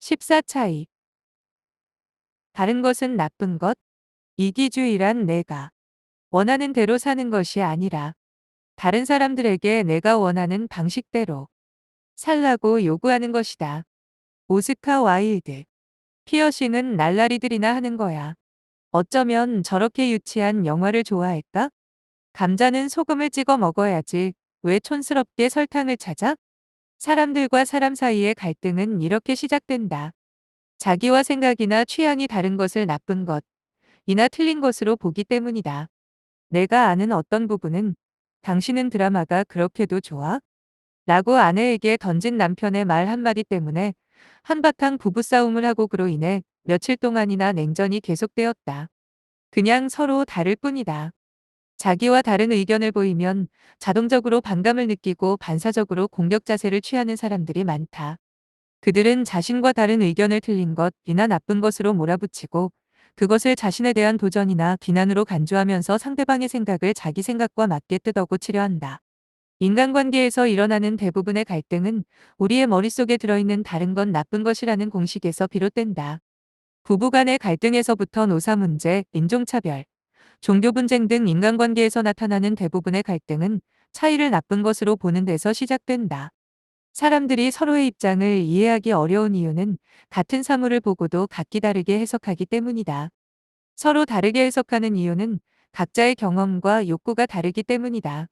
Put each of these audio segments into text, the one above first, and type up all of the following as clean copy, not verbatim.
14 차이. 다른 것은 나쁜 것? 이기주의란 내가 원하는 대로 사는 것이 아니라 다른 사람들에게 내가 원하는 방식대로 살라고 요구하는 것이다. 오스카 와일드. 피어싱은 날라리들이나 하는 거야. 어쩌면 저렇게 유치한 영화를 좋아할까? 감자는 소금을 찍어 먹어야지. 왜 촌스럽게 설탕을 찾아? 사람들과 사람 사이의 갈등은 이렇게 시작된다. 자기와 생각이나 취향이 다른 것을 나쁜 것, 이나 틀린 것으로 보기 때문이다. 내가 아는 어떤 부분은 당신은 드라마가 그렇게도 좋아? 라고 아내에게 던진 남편의 말 한마디 때문에 한바탕 부부싸움을 하고 그로 인해 며칠 동안이나 냉전이 계속되었다. 그냥 서로 다를 뿐이다. 자기와 다른 의견을 보이면 자동적으로 반감을 느끼고 반사적으로 공격 자세를 취하는 사람들이 많다. 그들은 자신과 다른 의견을 틀린 것이나 나쁜 것으로 몰아붙이고 그것을 자신에 대한 도전이나 비난으로 간주하면서 상대방의 생각을 자기 생각과 맞게 뜯어고치려 한다. 인간관계에서 일어나는 대부분의 갈등은 우리의 머릿속에 들어있는 다른 건 나쁜 것이라는 공식에서 비롯된다. 부부간의 갈등에서부터 노사 문제, 인종차별, 종교 분쟁 등 인간관계에서 나타나는 대부분의 갈등은 차이를 나쁜 것으로 보는 데서 시작된다. 사람들이 서로의 입장을 이해하기 어려운 이유는 같은 사물을 보고도 각기 다르게 해석하기 때문이다. 서로 다르게 해석하는 이유는 각자의 경험과 욕구가 다르기 때문이다.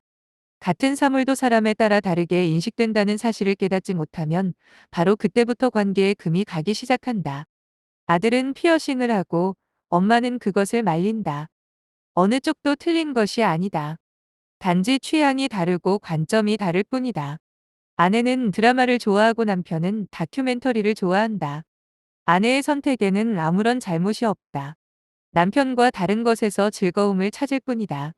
같은 사물도 사람에 따라 다르게 인식된다는 사실을 깨닫지 못하면 바로 그때부터 관계에 금이 가기 시작한다. 아들은 피어싱을 하고 엄마는 그것을 말린다. 어느 쪽도 틀린 것이 아니다. 단지 취향이 다르고 관점이 다를 뿐이다. 아내는 드라마를 좋아하고 남편은 다큐멘터리를 좋아한다. 아내의 선택에는 아무런 잘못이 없다. 남편과 다른 것에서 즐거움을 찾을 뿐이다.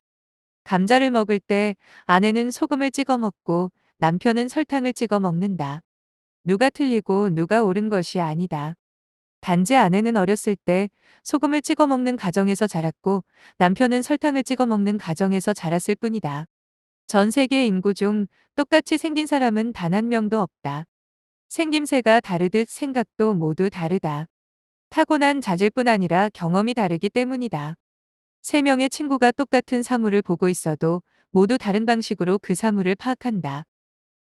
감자를 먹을 때 아내는 소금을 찍어 먹고 남편은 설탕을 찍어 먹는다. 누가 틀리고 누가 옳은 것이 아니다. 단지 아내는 어렸을 때 소금을 찍어 먹는 가정에서 자랐고 남편은 설탕을 찍어 먹는 가정에서 자랐을 뿐이다. 전 세계 인구 중 똑같이 생긴 사람은 단 한 명도 없다. 생김새가 다르듯 생각도 모두 다르다. 타고난 자질뿐 아니라 경험이 다르기 때문이다. 세 명의 친구가 똑같은 사물을 보고 있어도 모두 다른 방식으로 그 사물을 파악한다.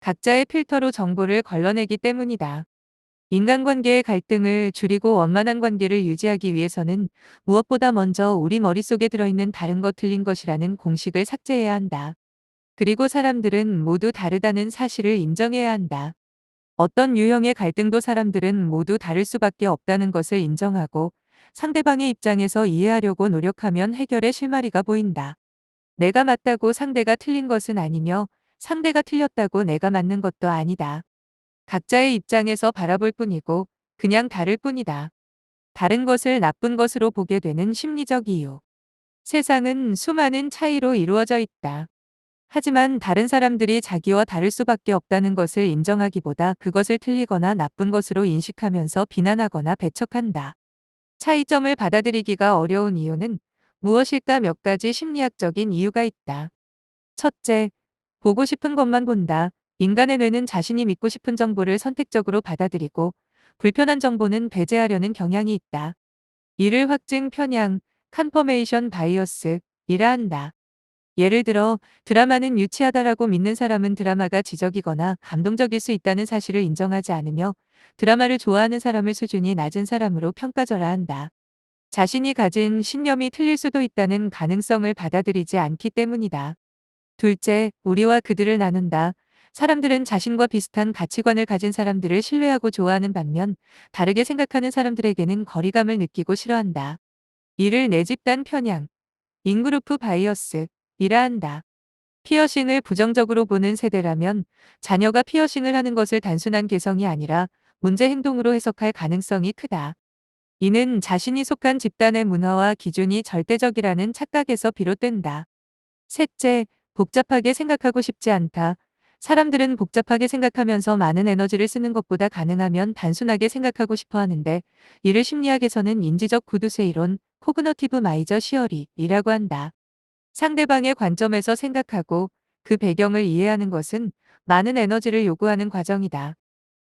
각자의 필터로 정보를 걸러내기 때문이다. 인간관계의 갈등을 줄이고 원만한 관계를 유지하기 위해서는 무엇보다 먼저 우리 머릿속에 들어있는 다른 것 틀린 것이라는 공식을 삭제해야 한다. 그리고 사람들은 모두 다르다는 사실을 인정해야 한다. 어떤 유형의 갈등도 사람들은 모두 다를 수밖에 없다는 것을 인정하고 상대방의 입장에서 이해하려고 노력하면 해결의 실마리가 보인다. 내가 맞다고 상대가 틀린 것은 아니며 상대가 틀렸다고 내가 맞는 것도 아니다. 각자의 입장에서 바라볼 뿐이고 그냥 다를 뿐이다. 다른 것을 나쁜 것으로 보게 되는 심리적 이유. 세상은 수많은 차이로 이루어져 있다. 하지만 다른 사람들이 자기와 다를 수밖에 없다는 것을 인정하기보다 그것을 틀리거나 나쁜 것으로 인식하면서 비난하거나 배척한다. 차이점을 받아들이기가 어려운 이유는 무엇일까? 몇 가지 심리학적인 이유가 있다. 첫째, 보고 싶은 것만 본다. 인간의 뇌는 자신이 믿고 싶은 정보를 선택적으로 받아들이고 불편한 정보는 배제하려는 경향이 있다. 이를 확증 편향, 컨퍼메이션 바이어스이라 한다. 예를 들어 드라마는 유치하다라고 믿는 사람은 드라마가 지적이거나 감동적일 수 있다는 사실을 인정하지 않으며 드라마를 좋아하는 사람을 수준이 낮은 사람으로 평가절하한다. 자신이 가진 신념이 틀릴 수도 있다는 가능성을 받아들이지 않기 때문이다. 둘째, 우리와 그들을 나눈다. 사람들은 자신과 비슷한 가치관을 가진 사람들을 신뢰하고 좋아하는 반면 다르게 생각하는 사람들에게는 거리감을 느끼고 싫어한다. 이를 내 집단 편향, 인그루프 바이어스, 이라 한다. 피어싱을 부정적으로 보는 세대라면 자녀가 피어싱을 하는 것을 단순한 개성이 아니라 문제 행동으로 해석할 가능성이 크다. 이는 자신이 속한 집단의 문화와 기준이 절대적이라는 착각에서 비롯된다. 셋째, 복잡하게 생각하고 싶지 않다. 사람들은 복잡하게 생각하면서 많은 에너지를 쓰는 것보다 가능하면 단순하게 생각하고 싶어 하는데 이를 심리학에서는 인지적 구두쇠 이론, 코그너티브 마이저 시어리이라고 한다. 상대방의 관점에서 생각하고 그 배경을 이해하는 것은 많은 에너지를 요구하는 과정이다.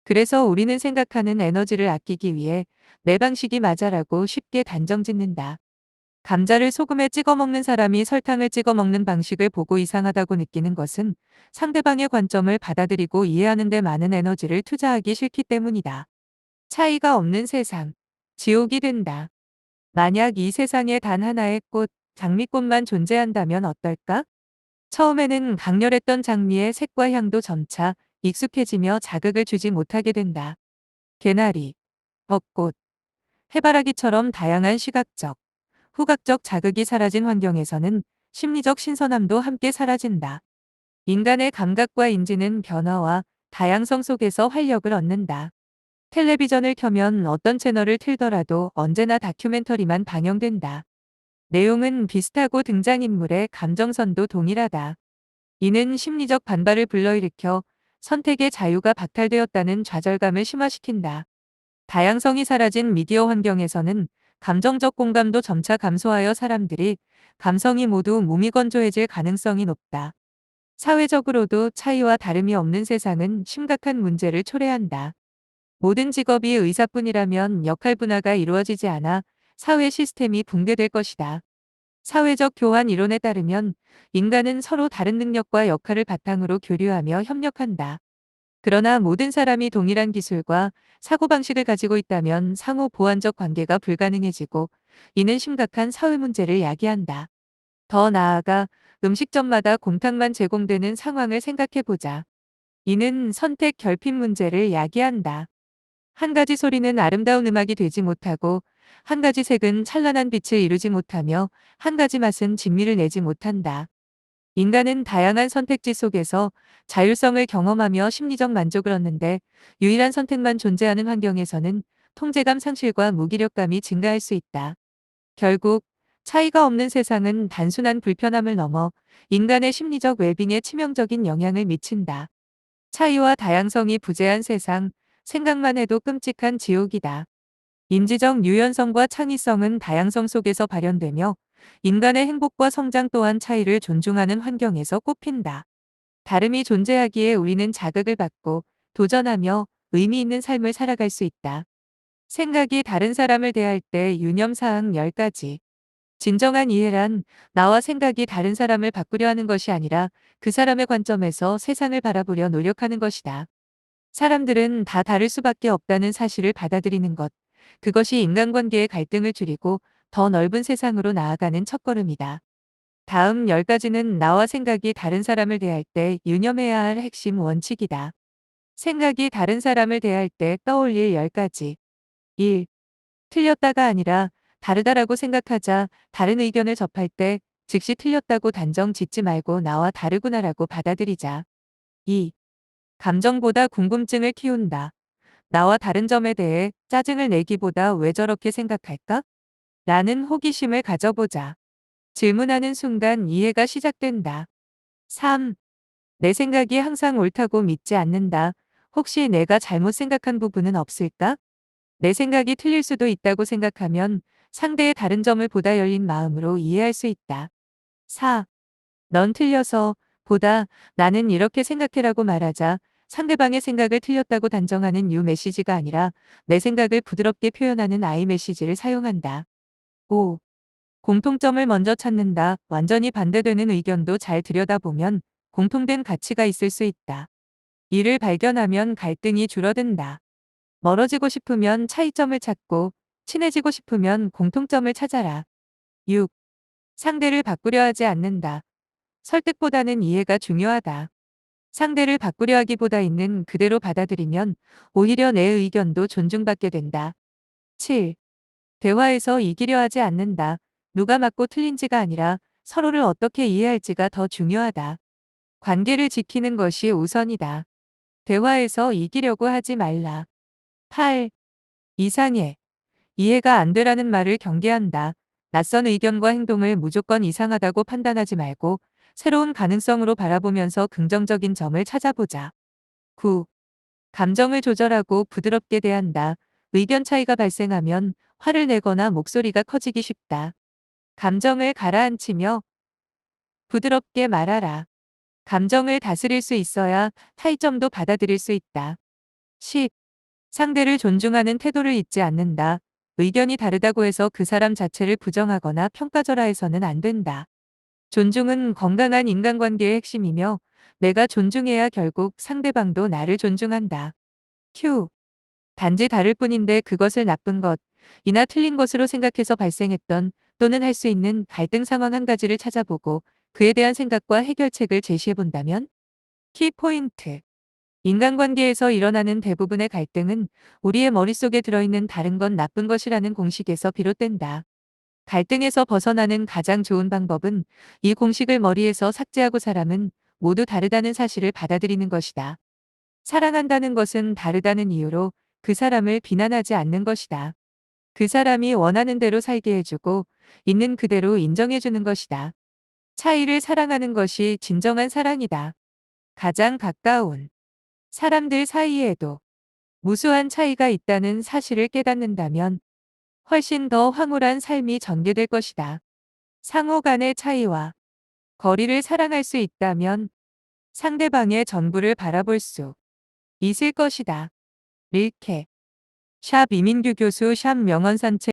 그래서 우리는 생각하는 에너지를 아끼기 위해 내 방식이 맞아라고 쉽게 단정 짓는다. 감자를 소금에 찍어 먹는 사람이 설탕을 찍어 먹는 방식을 보고 이상하다고 느끼는 것은 상대방의 관점을 받아들이고 이해하는 데 많은 에너지를 투자하기 싫기 때문이다. 차이가 없는 세상. 지옥이 된다. 만약 이 세상에 단 하나의 꽃, 장미꽃만 존재한다면 어떨까? 처음에는 강렬했던 장미의 색과 향도 점차 익숙해지며 자극을 주지 못하게 된다. 개나리, 벚꽃, 해바라기처럼 다양한 시각적, 후각적 자극이 사라진 환경에서는 심리적 신선함도 함께 사라진다. 인간의 감각과 인지는 변화와 다양성 속에서 활력을 얻는다. 텔레비전을 켜면 어떤 채널을 틀더라도 언제나 다큐멘터리만 방영된다. 내용은 비슷하고 등장인물의 감정선도 동일하다. 이는 심리적 반발을 불러일으켜 선택의 자유가 박탈되었다는 좌절감을 심화시킨다. 다양성이 사라진 미디어 환경에서는 감정적 공감도 점차 감소하여 사람들이 감성이 모두 무미건조해질 가능성이 높다. 사회적으로도 차이와 다름이 없는 세상은 심각한 문제를 초래한다. 모든 직업이 의사뿐이라면 역할 분화가 이루어지지 않아 사회 시스템이 붕괴될 것이다. 사회적 교환 이론에 따르면 인간은 서로 다른 능력과 역할을 바탕으로 교류하며 협력한다. 그러나 모든 사람이 동일한 기술과 사고방식을 가지고 있다면 상호 보완적 관계가 불가능해지고 이는 심각한 사회 문제를 야기한다. 더 나아가 음식점마다 곰탕만 제공되는 상황을 생각해 보자. 이는 선택 결핍 문제를 야기한다. 한 가지 소리는 아름다운 음악이 되지 못하고 한 가지 색은 찬란한 빛을 이루지 못하며 한 가지 맛은 진미를 내지 못한다. 인간은 다양한 선택지 속에서 자율성을 경험하며 심리적 만족을 얻는데 유일한 선택만 존재하는 환경에서는 통제감 상실과 무기력감이 증가할 수 있다. 결국 차이가 없는 세상은 단순한 불편함을 넘어 인간의 심리적 웰빙에 치명적인 영향을 미친다. 차이와 다양성이 부재한 세상, 생각만 해도 끔찍한 지옥이다. 인지적 유연성과 창의성은 다양성 속에서 발현되며 인간의 행복과 성장 또한 차이를 존중하는 환경에서 꽃핀다. 다름이 존재하기에 우리는 자극을 받고 도전하며 의미 있는 삶을 살아갈 수 있다. 생각이 다른 사람을 대할 때 유념사항 10가지. 진정한 이해란 나와 생각이 다른 사람을 바꾸려 하는 것이 아니라 그 사람의 관점에서 세상을 바라보려 노력하는 것이다. 사람들은 다 다를 수밖에 없다는 사실을 받아들이는 것. 그것이 인간관계의 갈등을 줄이고 더 넓은 세상으로 나아가는 첫걸음이다. 다음 10가지는 나와 생각이 다른 사람을 대할 때 유념해야 할 핵심 원칙이다. 생각이 다른 사람을 대할 때 떠올릴 10가지. 1. 틀렸다가 아니라 다르다라고 생각하자. 다른 의견을 접할 때 즉시 틀렸다고 단정 짓지 말고 나와 다르구나라고 받아들이자. 2. 감정보다 궁금증을 키운다. 나와 다른 점에 대해 짜증을 내기보다 왜 저렇게 생각할까? 라는 호기심을 가져보자. 질문하는 순간 이해가 시작된다. 3. 내 생각이 항상 옳다고 믿지 않는다. 혹시 내가 잘못 생각한 부분은 없을까? 내 생각이 틀릴 수도 있다고 생각하면 상대의 다른 점을 보다 열린 마음으로 이해할 수 있다. 4. 넌 틀려서 보다 나는 이렇게 생각해라고 말하자. 상대방의 생각을 틀렸다고 단정하는 유 메시지가 아니라 내 생각을 부드럽게 표현하는 아이 메시지를 사용한다. 5. 공통점을 먼저 찾는다. 완전히 반대되는 의견도 잘 들여다보면 공통된 가치가 있을 수 있다. 이를 발견하면 갈등이 줄어든다. 멀어지고 싶으면 차이점을 찾고 친해지고 싶으면 공통점을 찾아라. 6. 상대를 바꾸려 하지 않는다. 설득보다는 이해가 중요하다. 상대를 바꾸려 하기보다 있는 그대로 받아들이면 오히려 내 의견도 존중받게 된다. 7. 대화에서 이기려 하지 않는다. 누가 맞고 틀린지가 아니라 서로를 어떻게 이해할지가 더 중요하다. 관계를 지키는 것이 우선이다. 대화에서 이기려고 하지 말라. 8. 이상해. 이해가 안 되라는 말을 경계한다. 낯선 의견과 행동을 무조건 이상하다고 판단하지 말고 새로운 가능성으로 바라보면서 긍정적인 점을 찾아보자. 9. 감정을 조절하고 부드럽게 대한다. 의견 차이가 발생하면 화를 내거나 목소리가 커지기 쉽다. 감정을 가라앉히며 부드럽게 말하라. 감정을 다스릴 수 있어야 타이점도 받아들일 수 있다. 10. 상대를 존중하는 태도를 잊지 않는다. 의견이 다르다고 해서 그 사람 자체를 부정하거나 평가절하해서는 안 된다. 존중은 건강한 인간관계의 핵심이며 내가 존중해야 결국 상대방도 나를 존중한다. q. 단지 다를 뿐인데 그것을 나쁜 것, 이나 틀린 것으로 생각해서 발생했던 또는 할 수 있는 갈등 상황 한 가지를 찾아보고 그에 대한 생각과 해결책을 제시해 본다면? 키포인트. 인간관계에서 일어나는 대부분의 갈등은 우리의 머릿속에 들어있는 다른 건 나쁜 것이라는 공식에서 비롯된다. 갈등에서 벗어나는 가장 좋은 방법은 이 공식을 머리에서 삭제하고 사람은 모두 다르다는 사실을 받아들이는 것이다. 사랑한다는 것은 다르다는 이유로 그 사람을 비난하지 않는 것이다. 그 사람이 원하는 대로 살게 해주고 있는 그대로 인정해주는 것이다. 차이를 사랑하는 것이 진정한 사랑이다. 가장 가까운 사람들 사이에도 무수한 차이가 있다는 사실을 깨닫는다면 훨씬 더 황홀한 삶이 전개될 것이다. 상호 간의 차이와 거리를 사랑할 수 있다면 상대방의 전부를 바라볼 수 있을 것이다. 릴케 샵 이민규 교수 샵 명언산책